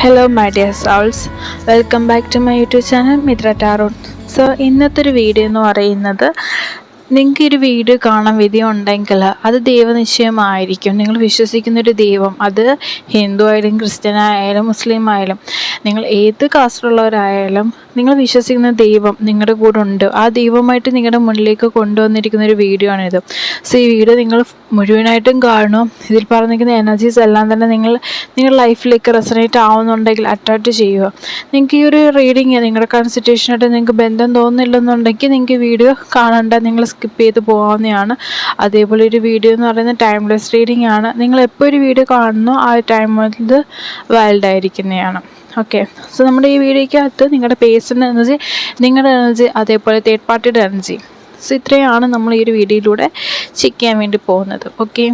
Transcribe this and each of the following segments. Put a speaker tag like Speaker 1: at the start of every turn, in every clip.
Speaker 1: Hello my dear souls, welcome back to my YouTube channel Mitra Tarot. So ഇന്നത്തെ ഒരു video എന്ന് പറയുന്നത് നിങ്ങൾക്ക് ഒരു വീഡിയോ കാണാൻ വിധി ഉണ്ടെങ്കിൽ അത് ദൈവനിശ്ചയമായിരിക്കും. നിങ്ങൾ വിശ്വസിക്കുന്നൊരു ദൈവം, അത് ഹിന്ദു ആയാലും ക്രിസ്ത്യൻ ആയാലും മുസ്ലിം ആയാലും നിങ്ങൾ ഏത് കാസ്റ്റിലുള്ളവരായാലും നിങ്ങൾ വിശ്വസിക്കുന്ന ദൈവം നിങ്ങളുടെ കൂടെ ഉണ്ട്. ആ ദൈവമായിട്ട് നിങ്ങളുടെ മുന്നിലേക്ക് കൊണ്ടുവന്നിരിക്കുന്ന ഒരു വീഡിയോ ആണിത്. സോ ഈ വീഡിയോ നിങ്ങൾ മുഴുവനായിട്ടും കാണും. ഇതിൽ പറഞ്ഞിരിക്കുന്ന എനർജീസ് എല്ലാം തന്നെ നിങ്ങളുടെ ലൈഫിലേക്ക് റെസണേറ്റ് ആവുന്നുണ്ടെങ്കിൽ അട്രാക്റ്റ് ചെയ്യുക. നിങ്ങൾക്ക് ഈ ഒരു റീഡിങ് നിങ്ങളുടെ കറണ്ട് സിറ്റുവേഷനായിട്ട് നിങ്ങൾക്ക് ബന്ധം തോന്നുന്നില്ലെന്നുണ്ടെങ്കിൽ നിങ്ങൾക്ക് വീഡിയോ കാണണ്ട, നിങ്ങൾ സ്കിപ്പ് ചെയ്ത് പോകാവുന്നതാണ്. അതേപോലെ ഒരു വീഡിയോ എന്ന് പറയുന്നത് ടൈംലെസ് റീഡിംഗ് ആണ്. നിങ്ങൾ എപ്പോൾ ഒരു വീഡിയോ കാണുന്നോ ആ ടൈം ഇത് വാലിഡ് ആയിരിക്കുന്നതാണ്. ഓക്കെ, സോ നമ്മുടെ ഈ വീഡിയോയ്ക്കകത്ത് നിങ്ങളുടെ പേഴ്സണൽ എനർജി, നിങ്ങളുടെ എനർജി, അതേപോലെ തേർഡ് പാർട്ടിയുടെ എനർജി, സോ ഇത്രയാണ് നമ്മൾ ഈ ഒരു വീഡിയോയിലൂടെ ചെക്ക് ചെയ്യാൻ വേണ്ടി പോകുന്നത്. ഓക്കെ,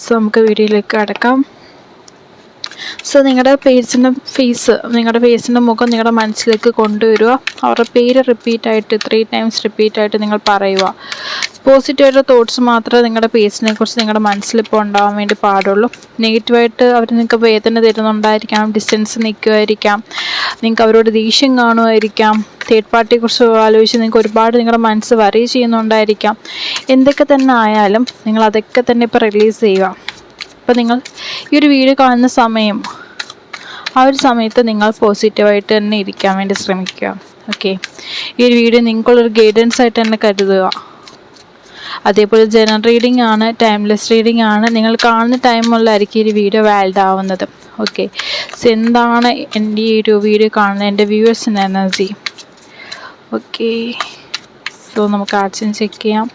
Speaker 1: സോ നമുക്ക് വീഡിയോയിലേക്ക് കടക്കാം. സോ നിങ്ങളുടെ പേഴ്സൻ്റെ ഫേസ്, നിങ്ങളുടെ പേഴ്സൻ്റെ മുഖം നിങ്ങളുടെ മനസ്സിലേക്ക് കൊണ്ടുവരിക. അവരുടെ പേര് റിപ്പീറ്റായിട്ട് 3 ടൈംസ് റിപ്പീറ്റായിട്ട് നിങ്ങൾ പറയുക. പോസിറ്റീവായിട്ടുള്ള തോട്ട്സ് മാത്രമേ നിങ്ങളുടെ പേഴ്സണെ കുറിച്ച് നിങ്ങളുടെ മനസ്സിലിപ്പോൾ ഉണ്ടാകാൻ വേണ്ടി പാടുള്ളൂ. നെഗറ്റീവായിട്ട് അവർ നിങ്ങൾക്ക് വേദന തരുന്നുണ്ടായിരിക്കാം, ഡിസ്റ്റൻസ് നിൽക്കുമായിരിക്കാം, നിങ്ങൾക്ക് അവരോട് ദേഷ്യം കാണുമായിരിക്കാം, തേർഡ് പാർട്ടിയെക്കുറിച്ച് ആലോചിച്ച് നിങ്ങൾക്ക് ഒരുപാട് നിങ്ങളുടെ മനസ്സ് വറി ചെയ്യുന്നുണ്ടായിരിക്കാം. എന്തൊക്കെ തന്നെ ആയാലും നിങ്ങൾ അതൊക്കെ തന്നെ ഇപ്പോൾ റിലീസ് ചെയ്യുക. അപ്പോൾ നിങ്ങൾ ഈ ഒരു വീഡിയോ കാണുന്ന സമയം, ആ ഒരു സമയത്ത് നിങ്ങൾ പോസിറ്റീവായിട്ട് തന്നെ ഇരിക്കാൻ വേണ്ടി ശ്രമിക്കുക. ഓക്കെ, ഈ ഒരു വീഡിയോ നിങ്ങൾക്കുള്ളൊരു ഗൈഡൻസ് ആയിട്ട് തന്നെ കരുതുക. അതേപോലെ ജനറൽ റീഡിംഗ് ആണ്, ടൈംലെസ് റീഡിംഗ് ആണ്. നിങ്ങൾ കാണുന്ന ടൈമുള്ളായിരിക്കും ഈ ഒരു വീഡിയോ വാലിഡ് ആവുന്നത്. ഓക്കെ, സോ എന്താണ് എൻ്റെ ഈ ഒരു വീഡിയോ കാണുന്ന എൻ്റെ വ്യൂവേഴ്സിൻ്റെ എനർജി? ഓക്കെ, സോ നമുക്ക് ആദ്യം ചെക്ക് ചെയ്യാം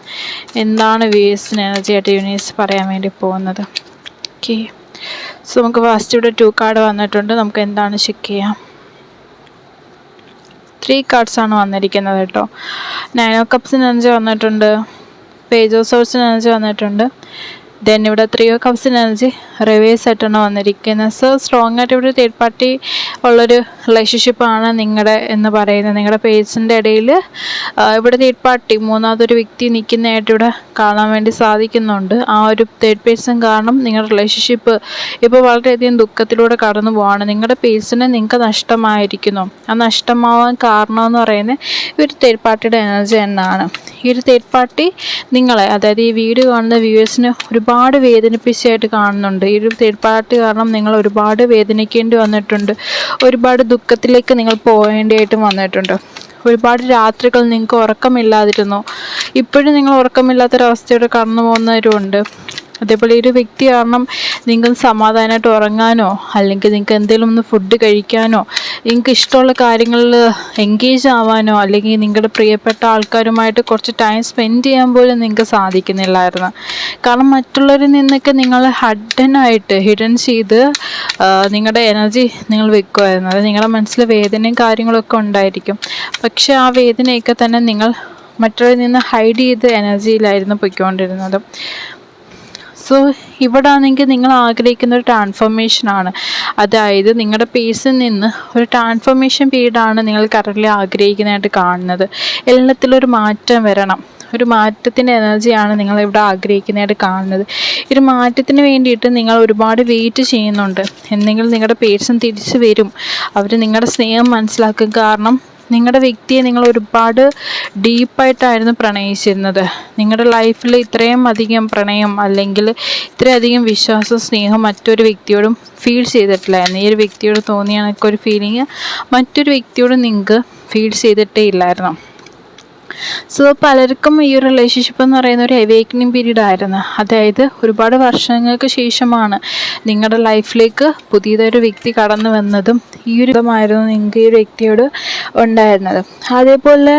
Speaker 1: എന്താണ് വ്യൂവേഴ്സിൻ്റെ എനർജി ആയിട്ട് യൂണിവേഴ്സ് പറയാൻ വേണ്ടി പോകുന്നത്. ഓക്കെ, സോ നമുക്ക് ഫസ്റ്റ് ഇവിടെ 2 കാർഡ് വന്നിട്ടുണ്ട്. നമുക്ക് എന്താണ് ചെക്ക് ചെയ്യാം. 3 കാർഡ്സാണ് വന്നിരിക്കുന്നത് കേട്ടോ. 9 ഓഫ് കപ്സിന് എനർജി വന്നിട്ടുണ്ട്, പേജ് ഓഫ് സോഴ്സിന് എനർജി വന്നിട്ടുണ്ട്, ദെൻ ഇവിടെ 3 ഓഫ് കപ്സിന് എനർജി റിവേഴ്സ് ആയിട്ടാണ് വന്നിരിക്കുന്നത്. സോ സ്ട്രോങ് ആയിട്ട് ഇവിടെ തേർഡ് പാർട്ടി ഉള്ളൊരു റിലേഷൻഷിപ്പാണ് നിങ്ങളുടെ എന്ന് പറയുന്നത്. നിങ്ങളുടെ പേഴ്സൻ്റെ ഇടയിൽ ഇവിടെ തേർഡ് പാർട്ടി, മൂന്നാമതൊരു വ്യക്തി നിൽക്കുന്നതായിട്ട് ഇവിടെ കാണാൻ വേണ്ടി സാധിക്കുന്നുണ്ട്. ആ ഒരു തേർഡ് പേഴ്സൺ കാരണം നിങ്ങളുടെ റിലേഷൻഷിപ്പ് ഇപ്പോൾ വളരെയധികം ദുഃഖത്തിലൂടെ കടന്നു പോവാണ്. നിങ്ങളുടെ പേഴ്സണെ നിങ്ങൾക്ക് നഷ്ടമായിരിക്കുന്നു. ആ നഷ്ടമാവാൻ കാരണമെന്ന് പറയുന്നത് ഈ ഒരു തേർഡ് പാർട്ടിയുടെ എനർജി തന്നെയാണ്. ഈ ഒരു തേർഡ് പാർട്ടി നിങ്ങളെ, അതായത് ഈ വീഡിയോ കാണുന്ന വ്യൂവേഴ്സിന് ഒരുപാട് വേദനിപ്പിച്ചായിട്ട് കാണുന്നുണ്ട്. ഈ ഒരു തേർഡ് പാർട്ടി കാരണം നിങ്ങൾ ഒരുപാട് വേദനിക്കേണ്ടി വന്നിട്ടുണ്ട്, ഒരുപാട് ദുഃഖത്തിലേക്ക് നിങ്ങൾ പോകേണ്ടിയായിട്ടും വന്നിട്ടുണ്ട്. ഒരുപാട് രാത്രികൾ നിങ്ങൾക്ക് ഉറക്കമില്ലാതിരുന്നു. ഇപ്പോഴും നിങ്ങൾ ഉറക്കമില്ലാത്തൊരവസ്ഥയോടെ കടന്നു പോകുന്നവരുമുണ്ട്. അതേപോലെ ഈ ഒരു വ്യക്തി കാരണം നിങ്ങൾക്ക് സമാധാനമായിട്ട് ഉറങ്ങാനോ അല്ലെങ്കിൽ നിങ്ങൾക്ക് എന്തെങ്കിലും ഒന്ന് ഫുഡ് കഴിക്കാനോ നിങ്ങൾക്ക് ഇഷ്ടമുള്ള കാര്യങ്ങളിൽ എൻഗേജ് ആവാനോ അല്ലെങ്കിൽ നിങ്ങളുടെ പ്രിയപ്പെട്ട ആൾക്കാരുമായിട്ട് കുറച്ച് ടൈം സ്പെൻഡ് ചെയ്യാൻ പോലും നിങ്ങൾക്ക് സാധിക്കുന്നില്ലായിരുന്നു. കാരണം മറ്റുള്ളവരിൽ നിന്നൊക്കെ നിങ്ങൾ ഹിഡൻ ചെയ്ത് നിങ്ങളുടെ എനർജി നിങ്ങൾ വെക്കുമായിരുന്നു. അത് നിങ്ങളുടെ മനസ്സിൽ വേദനയും കാര്യങ്ങളൊക്കെ ഉണ്ടായിരിക്കും. പക്ഷേ ആ വേദനയൊക്കെ തന്നെ നിങ്ങൾ മറ്റുള്ളവരിൽ നിന്ന് ഹൈഡ് ചെയ്ത് എനർജിയിലായിരുന്നു പൊയ്ക്കൊണ്ടിരുന്നത്. സോ ഇവിടെ ആണെങ്കിൽ നിങ്ങൾ ആഗ്രഹിക്കുന്ന ഒരു ട്രാൻസ്ഫോർമേഷനാണ്. അതായത് നിങ്ങളുടെ പേഴ്സണിൽ നിന്ന് ഒരു ട്രാൻസ്ഫോർമേഷൻ പീരീഡാണ് നിങ്ങൾ കറൻറ്റ്ലി ആഗ്രഹിക്കുന്നതായിട്ട് കാണുന്നത്. എല്ലാത്തിലൊരു മാറ്റം വരണം, ഒരു മാറ്റത്തിൻ്റെ എനർജിയാണ് നിങ്ങളിവിടെ ആഗ്രഹിക്കുന്നതായിട്ട് കാണുന്നത്. ഈ ഒരു മാറ്റത്തിന് വേണ്ടിയിട്ട് നിങ്ങൾ ഒരുപാട് വെയിറ്റ് ചെയ്യുന്നുണ്ട്. എന്തെങ്കിലും നിങ്ങളുടെ പേഴ്സൺ തിരിച്ചു വരും, അവർ നിങ്ങളുടെ സ്നേഹം മനസ്സിലാക്കും. കാരണം നിങ്ങളുടെ വ്യക്തിയെ നിങ്ങൾ ഒരുപാട് ഡീപ്പായിട്ടായിരുന്നു പ്രണയിച്ചിരുന്നത്. നിങ്ങളുടെ ലൈഫിൽ ഇത്രയും അധികം പ്രണയം അല്ലെങ്കിൽ ഇത്രയധികം വിശ്വാസം, സ്നേഹം മറ്റൊരു വ്യക്തിയോടും ഫീൽ ചെയ്തിട്ടില്ലായിരുന്നു. ഈ ഒരു വ്യക്തിയോട് തോന്നിയ ഒരു ഫീലിംഗ് മറ്റൊരു വ്യക്തിയോട് നിങ്ങൾക്ക് ഫീൽ ചെയ്തിട്ടേ ഇല്ലായിരുന്നു. സോ പലർക്കും ഈ ഒരു റിലേഷൻഷിപ്പ് എന്ന് പറയുന്ന ഒരു അവേക്കനിങ് പീരീഡ് ആയിരുന്നു. അതായത് ഒരുപാട് വർഷങ്ങൾക്ക് ശേഷമാണ് നിങ്ങളുടെ ലൈഫിലേക്ക് പുതിയതൊരു വ്യക്തി കടന്നു വന്നതും ഈ ഒരു ഇതമായിരുന്നു നിങ്ങൾക്ക് ഈ ഒരു വ്യക്തിയോട് ഉണ്ടായിരുന്നത്. അതേപോലെ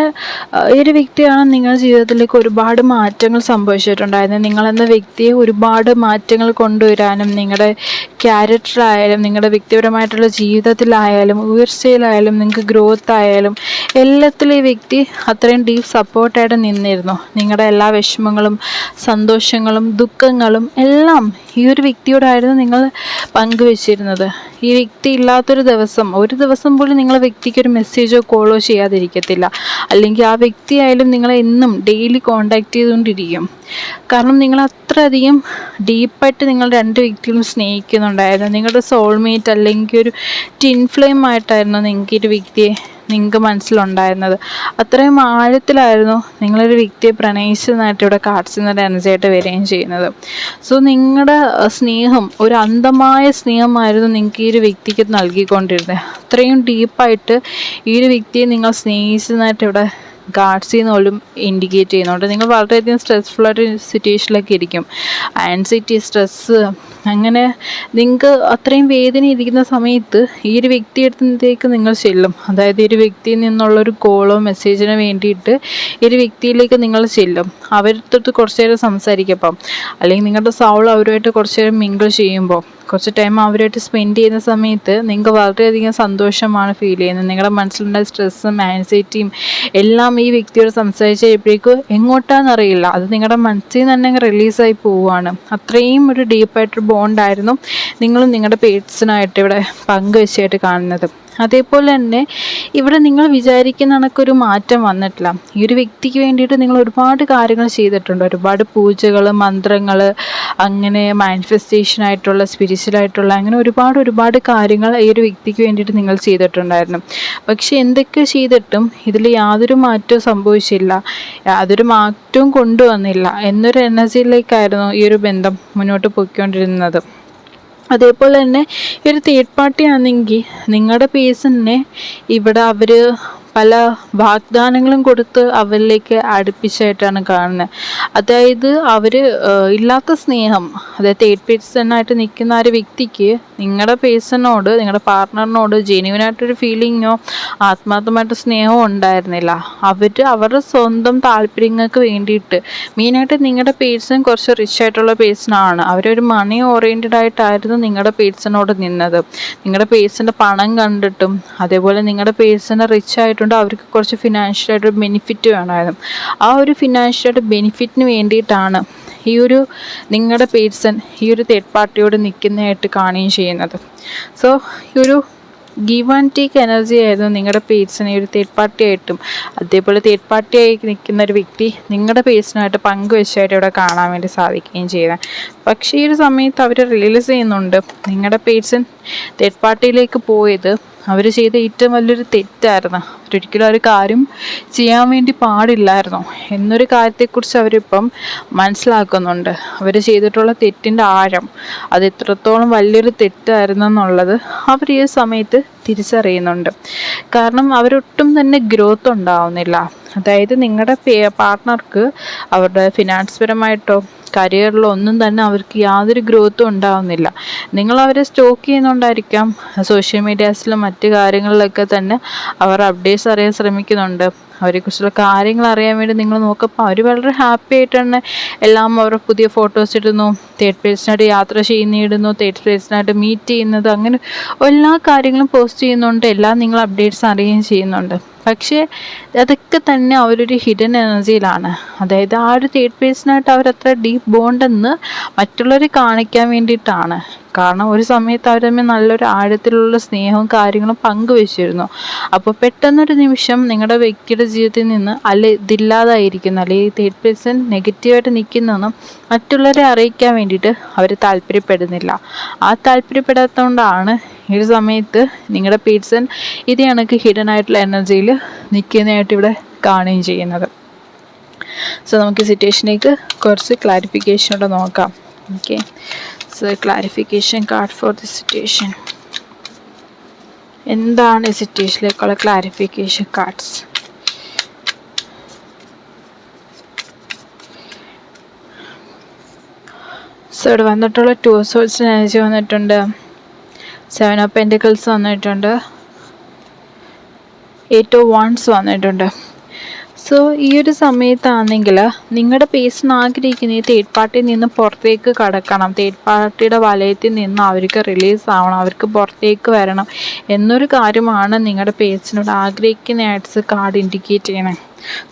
Speaker 1: ഈ ഒരു വ്യക്തിയാണ് നിങ്ങളുടെ ജീവിതത്തിലേക്ക് ഒരുപാട് മാറ്റങ്ങൾ സംഭവിച്ചിട്ടുണ്ടായിരുന്നത്. നിങ്ങളെന്ന വ്യക്തിയെ ഒരുപാട് മാറ്റങ്ങൾ കൊണ്ടുവരാനും നിങ്ങളുടെ ക്യാരക്ടറായാലും നിങ്ങളുടെ വ്യക്തിപരമായിട്ടുള്ള ജീവിതത്തിലായാലും ഉയർച്ചയിലായാലും നിങ്ങൾക്ക് ഗ്രോത്ത് ആയാലും എല്ലാത്തിലും ഈ വ്യക്തി അത്രയും ഡീപ്പ് സപ്പോർട്ടായിട്ട് നിന്നിരുന്നു. നിങ്ങളുടെ എല്ലാ വിഷമങ്ങളും സന്തോഷങ്ങളും ദുഃഖങ്ങളും എല്ലാം ഈ ഒരു വ്യക്തിയോടായിരുന്നു നിങ്ങൾ പങ്കുവെച്ചിരുന്നത്. ഈ വ്യക്തി ഇല്ലാത്തൊരു ദിവസം, ഒരു ദിവസം പോലും നിങ്ങളെ വ്യക്തിക്ക് ഒരു മെസ്സേജോ കോളോ ചെയ്യാതിരിക്കത്തില്ല. അല്ലെങ്കിൽ ആ വ്യക്തിയായാലും നിങ്ങളെ എന്നും ഡെയിലി കോണ്ടാക്ട് ചെയ്തുകൊണ്ടിരിക്കും. കാരണം നിങ്ങൾ അത്രയധികം ഡീപ്പായിട്ട് നിങ്ങൾ രണ്ട് വ്യക്തികളും സ്നേഹിക്കുന്നുണ്ടായിരുന്നു. നിങ്ങളുടെ സോൾമേറ്റ് അല്ലെങ്കിൽ ഒരു ട്വിൻ ഫ്ലെയിം ആയിട്ടായിരുന്നു നിങ്ങൾക്ക് ഈ ഒരു വ്യക്തിയെ നിങ്ങൾക്ക് മനസ്സിലുണ്ടായിരുന്നത്. അത്രയും ആഴത്തിലായിരുന്നു നിങ്ങളൊരു വ്യക്തിയെ പ്രണയിച്ചതായിട്ട് ഇവിടെ കാർഡ്സിൽ നിന്നൊരു എനർജി ആയിട്ട് വരികയും ചെയ്യുന്നത്. സോ നിങ്ങളുടെ സ്നേഹം ഒരു അന്ധമായ സ്നേഹമായിരുന്നു നിങ്ങൾക്ക് ഈ ഒരു വ്യക്തിക്ക് നൽകിക്കൊണ്ടിരുന്നത്. അത്രയും ഡീപ്പായിട്ട് ഈ ഒരു വ്യക്തിയെ നിങ്ങൾ സ്നേഹിച്ചതായിട്ട് ഇവിടെ ഗാർഡ്സിൽ നിന്ന് പോലും ഇൻഡിക്കേറ്റ് ചെയ്യുന്നുണ്ട്. നിങ്ങൾ വളരെയധികം സ്ട്രെസ്ഫുള്ളായിട്ട് സിറ്റുവേഷനിലൊക്കെ ഇരിക്കും. ആൻസൈറ്റി, സ്ട്രെസ്സ്, അങ്ങനെ നിങ്ങൾക്ക് അത്രയും വേദന ഇരിക്കുന്ന സമയത്ത് ഈ ഒരു വ്യക്തിയെടുത്തേക്ക് നിങ്ങൾ ചെല്ലും. അതായത് ഈ ഒരു വ്യക്തിയിൽ നിന്നുള്ളൊരു കോളോ മെസ്സേജിന് വേണ്ടിയിട്ട് ഈ ഒരു വ്യക്തിയിലേക്ക് നിങ്ങൾ ചെല്ലും. അവരുടെ കുറച്ച് നേരം സംസാരിക്കപ്പം, അല്ലെങ്കിൽ നിങ്ങളുടെ സൗൾ അവരുമായിട്ട് കുറച്ച് നേരം മിങ്കിൾ ചെയ്യുമ്പോൾ, കുറച്ച് ടൈം അവരുമായിട്ട് സ്പെൻഡ് ചെയ്യുന്ന സമയത്ത് നിങ്ങൾക്ക് വളരെയധികം സന്തോഷമാണ് ഫീൽ ചെയ്യുന്നത്. നിങ്ങളുടെ മനസ്സിലുണ്ടായ സ്ട്രെസ്സും ആൻസൈറ്റിയും എല്ലാം ഈ വ്യക്തിയോട് സംസാരിച്ച് കഴിയുമ്പോഴേക്കും എങ്ങോട്ടാണെന്നറിയില്ല, അത് നിങ്ങളുടെ മനസ്സിൽ നിന്ന് തന്നെ റിലീസായി പോവുകയാണ്. അത്രയും ഒരു ഡീപ്പായിട്ടൊരു ബോണ്ടായിരുന്നു നിങ്ങളും നിങ്ങളുടെ പേഴ്സണായിട്ട് ഇവിടെ പങ്കുവെച്ചായിട്ട് കാണുന്നത്. അതേപോലെ തന്നെ ഇവിടെ നിങ്ങൾ വിചാരിക്കുന്ന കണക്കൊരു മാറ്റം വന്നിട്ടില്ല. ഈ ഒരു വ്യക്തിക്ക് വേണ്ടിയിട്ട് നിങ്ങൾ ഒരുപാട് കാര്യങ്ങൾ ചെയ്തിട്ടുണ്ട്. ഒരുപാട് പൂജകൾ, മന്ത്രങ്ങൾ, അങ്ങനെ മാനിഫെസ്റ്റേഷനായിട്ടുള്ള, സ്പിരിച്വലായിട്ടുള്ള, അങ്ങനെ ഒരുപാട് കാര്യങ്ങൾ ഈ ഒരു വ്യക്തിക്ക് വേണ്ടിയിട്ട് നിങ്ങൾ ചെയ്തിട്ടുണ്ടായിരുന്നു. പക്ഷെ എന്തൊക്കെ ചെയ്തിട്ടും ഇതിൽ യാതൊരു മാറ്റവും സംഭവിച്ചില്ല, യാതൊരു മാറ്റവും കൊണ്ടുവന്നില്ല എന്നൊരു എനർജിയിലേക്കായിരുന്നു ഈ ഒരു ബന്ധം മുന്നോട്ട് പോയിക്കൊണ്ടിരുന്നത്. അതേപോലെ തന്നെ ഈ ഒരു തേർഡ് പാർട്ടി ആണെങ്കിൽ നിങ്ങളുടെ പേഴ്സണിനെ ഇവിടെ അവർ പല വാഗ്ദാനങ്ങളും കൊടുത്ത് അവരിലേക്ക് അടുപ്പിച്ചായിട്ടാണ് കാണുന്നത്. അതായത് അവർ ഇല്ലാത്ത സ്നേഹം, അതായത് തേർഡ് പേഴ്സണായിട്ട് നിൽക്കുന്ന ആ ഒരു വ്യക്തിക്ക് നിങ്ങളുടെ പേഴ്സണോട്, നിങ്ങളുടെ പാർട്ട്ണറിനോട് ജെന്യുവനായിട്ടൊരു ഫീലിങ്ങോ ആത്മാർത്ഥമായിട്ട് സ്നേഹമോ ഉണ്ടായിരുന്നില്ല. അവരുടെ സ്വന്തം താല്പര്യങ്ങൾക്ക് വേണ്ടിയിട്ട്, മെയിനായിട്ട് നിങ്ങളുടെ പേഴ്സൺ കുറച്ച് റിച്ച് ആയിട്ടുള്ള പേഴ്സണാണ്. അവരൊരു മണി ഓറിയൻറ്റഡ് ആയിട്ടായിരുന്നു നിങ്ങളുടെ പേഴ്സണോട് നിന്നത്. നിങ്ങളുടെ പേഴ്സൻ്റെ പണം കണ്ടിട്ടും, അതേപോലെ നിങ്ങളുടെ പേഴ്സണ് റിച്ച് ആയിട്ടുണ്ട്, അവർക്ക് കുറച്ച് ഫിനാൻഷ്യലായിട്ട് ബെനിഫിറ്റ് വേണമായിരുന്നു. ആ ഒരു ഫിനാൻഷ്യലായിട്ട് ബെനിഫിറ്റിന് വേണ്ടിയിട്ടാണ് ഈ ഒരു നിങ്ങളുടെ പേഴ്സൺ ഈ ഒരു തേർഡ് പാർട്ടിയോട് നിൽക്കുന്നതായിട്ട് കാണുകയും ചെയ്യുന്നത്. സോ ഈ ഒരു ഗീവ് ആൻഡ് ടേക്ക് എനർജി ആയിരുന്നു നിങ്ങളുടെ പേഴ്സണെ ഒരു തേർഡ് പാർട്ടി ആയിട്ടും, അതേപോലെ തേർഡ് പാർട്ടി ആയി നിൽക്കുന്ന ഒരു വ്യക്തി നിങ്ങളുടെ പേഴ്സണായിട്ട് പങ്കുവെച്ചായിട്ട് ഇവിടെ കാണാൻ വേണ്ടി സാധിക്കുകയും ചെയ്യുന്നത്. പക്ഷേ ഈ ഒരു സമയത്ത് അവർ റിയലൈസ് ചെയ്യുന്നുണ്ട് നിങ്ങളുടെ പേഴ്സൺ തേർഡ് പാർട്ടിയിലേക്ക് പോയത് അവർ ചെയ്ത ഏറ്റവും വലിയൊരു തെറ്റായിരുന്നു. അവരൊരിക്കലും ഒരു കാര്യം ചെയ്യാൻ വേണ്ടി പാടില്ലായിരുന്നു എന്നൊരു കാര്യത്തെക്കുറിച്ച് അവരിപ്പം മനസ്സിലാക്കുന്നുണ്ട്. അവർ ചെയ്തിട്ടുള്ള തെറ്റിൻ്റെ ആഴം, അത് എത്രത്തോളം വലിയൊരു തെറ്റായിരുന്നു എന്നുള്ളത് അവർ ഈ സമയത്ത് തിരിച്ചറിയുന്നുണ്ട്. കാരണം അവരൊട്ടും തന്നെ ഗ്രോത്ത് ഉണ്ടാവുന്നില്ല. അതായത് നിങ്ങളുടെ പാർട്ട്ണർക്ക് അവരുടെ ഫിനാൻസ് പരമായിട്ടോ കരിയറിലോ ഒന്നും തന്നെ അവർക്ക് യാതൊരു ഗ്രോത്തും ഉണ്ടാവുന്നില്ല. നിങ്ങൾ അവരെ സ്റ്റോക്ക് ചെയ്യുന്നുണ്ടായിരിക്കാം. സോഷ്യൽ മീഡിയാസിലും മറ്റു കാര്യങ്ങളിലൊക്കെ തന്നെ അവർ അപ്ഡേറ്റ്സ് അറിയാൻ ശ്രമിക്കുന്നുണ്ട്. അവരെക്കുറിച്ചുള്ള കാര്യങ്ങൾ അറിയാൻ വേണ്ടി നിങ്ങൾ നോക്കുമ്പോൾ അവർ വളരെ ഹാപ്പി ആയിട്ടാണ് എല്ലാം അവരുടെ പുതിയ ഫോട്ടോസ് ഇടുന്നു, തേർഡ് പേഴ്സണായിട്ട് യാത്ര ചെയ്യുന്നിടുന്നു, തേർഡ് പേഴ്സണായിട്ട് മീറ്റ് ചെയ്യുന്നത്, അങ്ങനെ എല്ലാ കാര്യങ്ങളും പോസ്റ്റ് ചെയ്യുന്നുണ്ട്, എല്ലാം നിങ്ങൾ അപ്ഡേറ്റ്സ് അറിയുകയും ചെയ്യുന്നുണ്ട്. പക്ഷേ അതൊക്കെ തന്നെ അവരൊരു ഹിഡൻ എനർജിയിലാണ്. അതായത് ആ ഒരു തേർഡ് പേഴ്സണായിട്ട് അവരത്ര ഡീപ്പ് ബോണ്ടെന്ന് മറ്റുള്ളവർ കാണിക്കാൻ വേണ്ടിയിട്ടാണ്. കാരണം ഒരു സമയത്ത് അവർ തമ്മിൽ നല്ലൊരു ആഴത്തിലുള്ള സ്നേഹവും കാര്യങ്ങളും പങ്കുവെച്ചിരുന്നു. അപ്പോൾ പെട്ടെന്നൊരു നിമിഷം നിങ്ങളുടെ വ്യക്തിയുടെ ജീവിതത്തിൽ നിന്ന് ഇതില്ലാതായിരിക്കുന്നു, അല്ലെങ്കിൽ തേർഡ് പേഴ്സൺ നെഗറ്റീവായിട്ട് നിൽക്കുന്നതെന്നും മറ്റുള്ളവരെ അറിയിക്കാൻ വേണ്ടിയിട്ട് അവർ താല്പര്യപ്പെടുന്നില്ല. ആ താല്പര്യപ്പെടാത്തതുകൊണ്ടാണ് ഈ ഒരു സമയത്ത് നിങ്ങളുടെ പേഴ്സൺ ഇത് കണക്ക് ഹിഡൻ ആയിട്ടുള്ള എനർജിയിൽ നിൽക്കുന്നതായിട്ട് ഇവിടെ കാണുകയും ചെയ്യുന്നത്. സോ നമുക്ക് സിറ്റുവേഷനിലേക്ക് കുറച്ച് ക്ലാരിഫിക്കേഷനോടെ നോക്കാം. Okay, so clarification card for the situation. എന്താണ് ഈ സിറ്റുവേഷനിലേക്കുള്ള ക്ലാരിഫിക്കേഷൻ കാർഡ്സ്? സോ ഇവിടെ വന്നിട്ടുള്ള 2 ഓഫ് സോർഡ്സ് എനർജി വന്നിട്ടുണ്ട്, 7 ഓഫ് പെന്റിക്കിൾസ് വന്നിട്ടുണ്ട്, 8 ഓഫ് വാണ്ട്സ് വന്നിട്ടുണ്ട്. സോ ഈ ഒരു സമയത്താണെങ്കിൽ നിങ്ങളുടെ പേഴ്സൺ ആഗ്രഹിക്കുന്ന ഈ തേർഡ് പാർട്ടിയിൽ നിന്ന് പുറത്തേക്ക് കടക്കണം, തേർഡ് പാർട്ടിയുടെ വലയത്തിൽ നിന്ന് അവർക്ക് റിലീസ് ആവണം, അവർക്ക് പുറത്തേക്ക് വരണം എന്നൊരു കാര്യമാണ് നിങ്ങളുടെ പേഴ്സണോട് ആഗ്രഹിക്കുന്ന ആഡ്സ് കാർഡ് ഇൻഡിക്കേറ്റ് ചെയ്യണേ.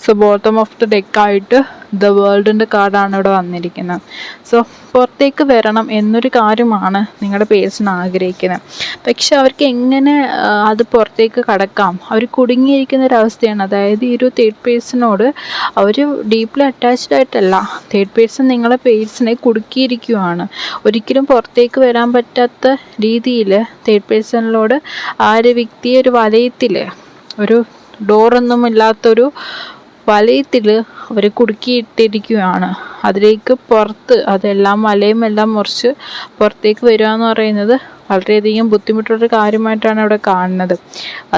Speaker 1: സോ ബോട്ടം ഓഫ് ദ ഡെക്കായിട്ട് ദ വേൾഡിൻ്റെ കാർഡാണ് ഇവിടെ വന്നിരിക്കുന്നത്. സോ പുറത്തേക്ക് വരണം എന്നൊരു കാര്യമാണ് നിങ്ങളുടെ പേഴ്സൺ ആഗ്രഹിക്കുന്നത്. പക്ഷെ അവർക്ക് എങ്ങനെ അത് പുറത്തേക്ക് കടക്കാം? അവർ കുടുങ്ങിയിരിക്കുന്ന ഒരവസ്ഥയാണ്. അതായത് ഈ ഒരു തേർഡ് പേഴ്സണോട് അവർ ഡീപ്ലി അറ്റാച്ച്ഡ് ആയിട്ടല്ല, തേർഡ് പേഴ്സൺ നിങ്ങളുടെ പേഴ്സണെ കുടുക്കിയിരിക്കുകയാണ്. ഒരിക്കലും പുറത്തേക്ക് വരാൻ പറ്റാത്ത രീതിയിൽ തേർഡ് പേഴ്സണിലോട് ആ ഒരു വ്യക്തിയെ ഒരു വലയത്തിൽ, ഒരു ഡോറൊന്നും ഇല്ലാത്തൊരു വലയത്തിൽ അവർ കുടുക്കിയിട്ടിരിക്കുകയാണ്. അതിലേക്ക് പുറത്ത് അതെല്ലാം വലയും എല്ലാം മുറിച്ച് പുറത്തേക്ക് വരിക എന്ന് പറയുന്നത് വളരെയധികം ബുദ്ധിമുട്ടുള്ളൊരു കാര്യമായിട്ടാണ് ഇവിടെ കാണുന്നത്.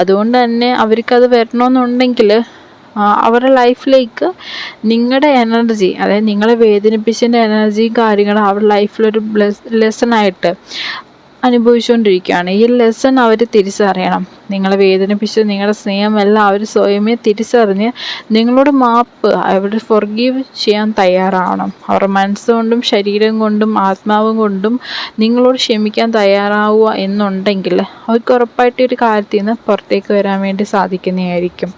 Speaker 1: അതുകൊണ്ട് തന്നെ അവർക്കത് വരണമെന്നുണ്ടെങ്കിൽ അവരുടെ ലൈഫിലേക്ക് നിങ്ങളുടെ എനർജി, അതായത് നിങ്ങളെ വേദനിപ്പിച്ചതിൻ്റെ എനർജിയും കാര്യങ്ങളും അവരുടെ ലൈഫിലൊരു ലെസണായിട്ട് അനുഭവിച്ചുകൊണ്ടിരിക്കുകയാണ്. ഈ ലെസൺ അവർ തിരിച്ചറിയണം. നിങ്ങളെ വേദനിപ്പിച്ച് നിങ്ങളുടെ സ്നേഹമെല്ലാം അവർ സ്വയമേ തിരിച്ചറിഞ്ഞ് നിങ്ങളോട് മാപ്പ്, അവരുടെ ഫൊർഗീവ് ചെയ്യാൻ തയ്യാറാവണം. അവരുടെ മനസ്സുകൊണ്ടും ശരീരം കൊണ്ടും ആത്മാവും കൊണ്ടും നിങ്ങളോട് ക്ഷമിക്കാൻ തയ്യാറാവുക എന്നുണ്ടെങ്കിൽ അവർക്ക് ഉറപ്പായിട്ട് ഒരു കാര്യത്തിൽ നിന്ന് പുറത്തേക്ക് വരാൻ വേണ്ടി സാധിക്കുന്നതായിരിക്കും.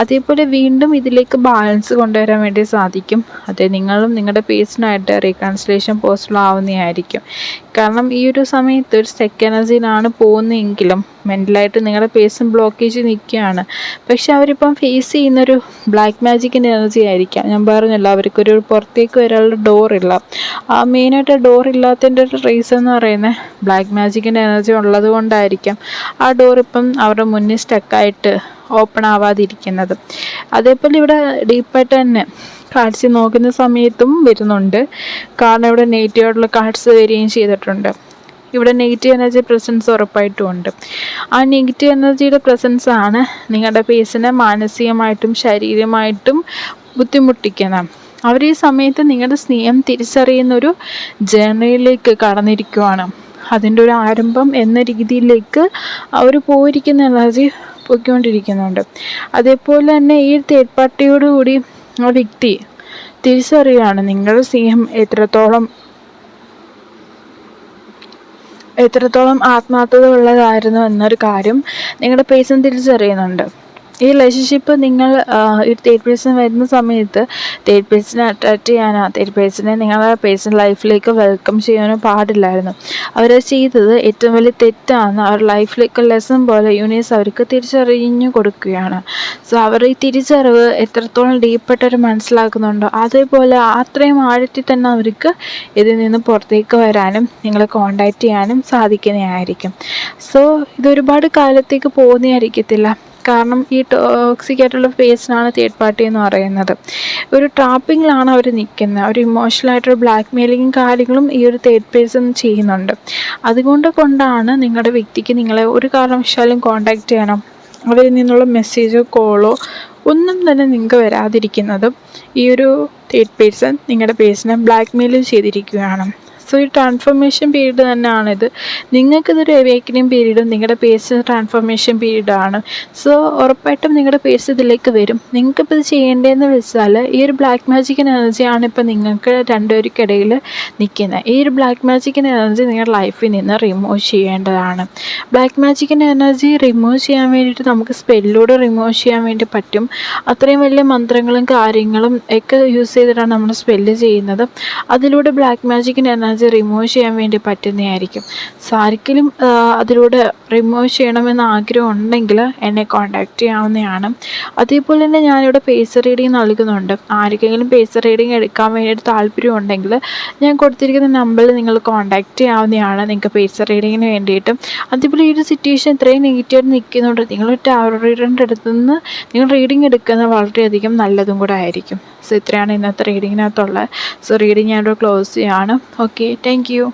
Speaker 1: അതേപോലെ വീണ്ടും ഇതിലേക്ക് ബാലൻസ് കൊണ്ടുവരാൻ വേണ്ടി സാധിക്കും. അതെ, നിങ്ങളും നിങ്ങളുടെ പേഴ്സണായിട്ട് റീകൺസിലേഷൻ പോസിബിൾ ആവുന്നതായിരിക്കും. കാരണം ഈ ഒരു സമയത്ത് ഒരു സ്റ്റക്ക് എനർജിയിലാണ് പോകുന്നതെങ്കിലും മെൻ്റലായിട്ട് നിങ്ങളുടെ പേഴ്സൺ ബ്ലോക്കേജ് നിൽക്കുകയാണ്. പക്ഷെ അവരിപ്പം ഫേസ് ചെയ്യുന്നൊരു ബ്ലാക്ക് മാജിക്കിൻ്റെ എനർജി ആയിരിക്കാം. ഞാൻ പറഞ്ഞല്ലോ, അവർക്കൊരു പുറത്തേക്ക് വരാനുള്ള ഡോറില്ല. ആ മെയിനായിട്ട് ഡോർ ഇല്ലാത്തതിൻ്റെ ഒരു റീസൺ എന്ന് പറയുന്നത് ബ്ലാക്ക് മാജിക്കിൻ്റെ എനർജി ഉള്ളത് കൊണ്ടായിരിക്കാം ആ ഡോർ ഇപ്പം അവരുടെ മുന്നിൽ സ്റ്റക്കായിട്ട് ഓപ്പൺ ആവാതിരിക്കുന്നത്. അതേപോലെ ഇവിടെ ഡീപ്പായിട്ട് തന്നെ കാർഡ്സ് നോക്കുന്ന സമയത്തും വരുന്നുണ്ട്. കാരണം ഇവിടെ നെഗറ്റീവായിട്ടുള്ള കാർഡ്സ് വരികയും ചെയ്തിട്ടുണ്ട്. ഇവിടെ നെഗറ്റീവ് എനർജി പ്രസൻസ് ഉറപ്പായിട്ടും ഉണ്ട്. ആ നെഗറ്റീവ് എനർജിയുടെ പ്രസൻസാണ് നിങ്ങളുടെ പേഴ്സണെ മാനസികമായിട്ടും ശാരീരികമായിട്ടും ബുദ്ധിമുട്ടിക്കുന്നത്. അവർ ഈ സമയത്ത് നിങ്ങളുടെ സ്നേഹം തിരിച്ചറിയുന്നൊരു ജേർണിയിലേക്ക് കടന്നിരിക്കുവാണ്. അതിൻ്റെ ഒരു ആരംഭം എന്ന രീതിയിലേക്ക് അവർ പോയിരിക്കുന്ന എനർജി പോയിക്കൊണ്ടിരിക്കുന്നുണ്ട്. അതേപോലെ തന്നെ ഈ തേർഡ് പാർട്ടിയോടുകൂടി ആ വ്യക്തി തിരിച്ചറിയുകയാണ് നിങ്ങളുടെ സ്നേഹം എത്രത്തോളം ആത്മാർത്ഥത ഉള്ളതായിരുന്നു എന്നൊരു കാര്യം നിങ്ങളുടെ പേഴ്സൺ തിരിച്ചറിയുന്നുണ്ട്. ഈ റിലേഷൻഷിപ്പ് നിങ്ങൾ ഈ തേർഡ് പേഴ്സൺ വരുന്ന സമയത്ത് തേർഡ് പേഴ്സണെ അട്രാക്റ്റ് ചെയ്യാനോ തേർഡ് പേഴ്സണെ നിങ്ങളുടെ പേഴ്സണൽ ലൈഫിലേക്ക് വെൽക്കം ചെയ്യാനോ പാടില്ലായിരുന്നു. അവരത് ചെയ്തത് ഏറ്റവും വലിയ തെറ്റാണ്. അവർ ലൈഫിലേക്ക് ലെസൺ പോലെ യൂണിവേഴ്സ് അവർക്ക് തിരിച്ചറിഞ്ഞു കൊടുക്കുകയാണ്. സോ അവർ ഈ തിരിച്ചറിവ് എത്രത്തോളം ഡീപ്പായിട്ട് മനസ്സിലാക്കുന്നുണ്ടോ അതേപോലെ അത്രയും ആഴത്തിൽ തന്നെ അവർക്ക് ഇതിൽ നിന്ന് പുറത്തേക്ക് വരാനും നിങ്ങളെ കോണ്ടാക്റ്റ് ചെയ്യാനും സാധിക്കുന്നതായിരിക്കും. സോ ഇതൊരുപാട് കാലത്തേക്ക് പോകുന്നതായിരിക്കത്തില്ല. കാരണം ഈ ടോക്സിക് ആയിട്ടുള്ള പേഴ്സണാണ് തേർഡ് പാർട്ടി എന്ന് പറയുന്നത്. ഒരു ട്രാപ്പിങ്ങിലാണ് അവർ നിൽക്കുന്നത്. ഒരു ഇമോഷണലായിട്ടൊരു ബ്ലാക്ക് മെയിലിങ്ങും കാര്യങ്ങളും ഈ ഒരു തേർഡ് പേഴ്സൺ ചെയ്യുന്നുണ്ട്. അതുകൊണ്ടാണ് നിങ്ങളുടെ വ്യക്തിക്ക് നിങ്ങളെ ഒരു കാരണവശാലും കോണ്ടാക്റ്റ് ചെയ്യണം, അവരിൽ നിന്നുള്ള മെസ്സേജോ കോളോ ഒന്നും തന്നെ നിങ്ങൾക്ക് വരാതിരിക്കുന്നത് ഈ ഒരു തേർഡ് പേഴ്സൺ നിങ്ങളുടെ പേഴ്സണെ ബ്ലാക്ക് മെയിൽ ചെയ്തിരിക്കുകയാണ്. സോ ഈ ട്രാൻസ്ഫോർമേഷൻ പീരീഡ് തന്നെയാണിത്. നിങ്ങൾക്കിതൊരു അവേക്കനിങ് പീരീഡും നിങ്ങളുടെ പേഴ്സണൽ ട്രാൻസ്ഫോർമേഷൻ പീരീഡാണ്. സോ ഉറപ്പായിട്ടും നിങ്ങളുടെ പേഴ്സൺ ഇതിലേക്ക് വരും. നിങ്ങൾക്കിപ്പോൾ ഇത് ചെയ്യേണ്ടതെന്ന് വെച്ചാൽ ഈ ഒരു ബ്ലാക്ക് മാജിക്കിൻ്റെ എനർജിയാണ് ഇപ്പോൾ നിങ്ങൾക്ക് രണ്ടുപേർക്കിടയിൽ നിൽക്കുന്നത്. ഈ ഒരു ബ്ലാക്ക് മാജിക്കിൻ്റെ എനർജി നിങ്ങളുടെ ലൈഫിൽ നിന്ന് റിമൂവ് ചെയ്യേണ്ടതാണ്. ബ്ലാക്ക് മാജിക്കിൻ്റെ എനർജി റിമൂവ് ചെയ്യാൻ വേണ്ടിയിട്ട് നമുക്ക് സ്പെല്ലിലൂടെ റിമൂവ് ചെയ്യാൻ വേണ്ടി പറ്റും. അത്രയും വലിയ മന്ത്രങ്ങളും കാര്യങ്ങളും ഒക്കെ യൂസ് ചെയ്തിട്ടാണ് നമ്മൾ സ്പെല്ല് ചെയ്യുന്നത്. അതിലൂടെ ബ്ലാക്ക് മാജിക്കിൻ്റെ എനർജി റിമൂവ് ചെയ്യാൻ വേണ്ടി പറ്റുന്നതായിരിക്കും. സോ ആർക്കെങ്കിലും അതിലൂടെ റിമൂവ് ചെയ്യണമെന്ന് ആഗ്രഹം ഉണ്ടെങ്കിൽ എന്നെ കോൺടാക്റ്റ് ചെയ്യാവുന്നതാണ്. അതേപോലെ തന്നെ ഞാനിവിടെ പേഴ്സൺ റീഡിങ് നൽകുന്നുണ്ട്. ആർക്കെങ്കിലും പേഴ്സൺ റീഡിങ് എടുക്കാൻ വേണ്ടിയിട്ട് താല്പര്യം ഉണ്ടെങ്കിൽ ഞാൻ കൊടുത്തിരിക്കുന്ന നമ്പറിൽ നിങ്ങൾ കോൺടാക്റ്റ് ചെയ്യാവുന്നതാണ് നിങ്ങൾക്ക് പേഴ്സൺ റീഡിങ്ങിന് വേണ്ടിയിട്ട്. അതേപോലെ ഈ ഒരു സിറ്റുവേഷൻ ഇത്രയും നെഗറ്റീവായിട്ട് നിൽക്കുന്നുണ്ട്, നിങ്ങളൊരു ടാരോ റീഡറിൻ്റെ അടുത്തുനിന്ന് നിങ്ങൾ റീഡിങ് എടുക്കുന്നത് വളരെയധികം നല്ലതും കൂടെ ആയിരിക്കും. സോ ഇത്രയാണ് ഇന്നത്തെ റീഡിങ്ങിനകത്തുള്ളത്. സോ റീഡിങ് ഞാനിവിടെ ക്ലോസ് ചെയ്യാണ്. Okay, thank you.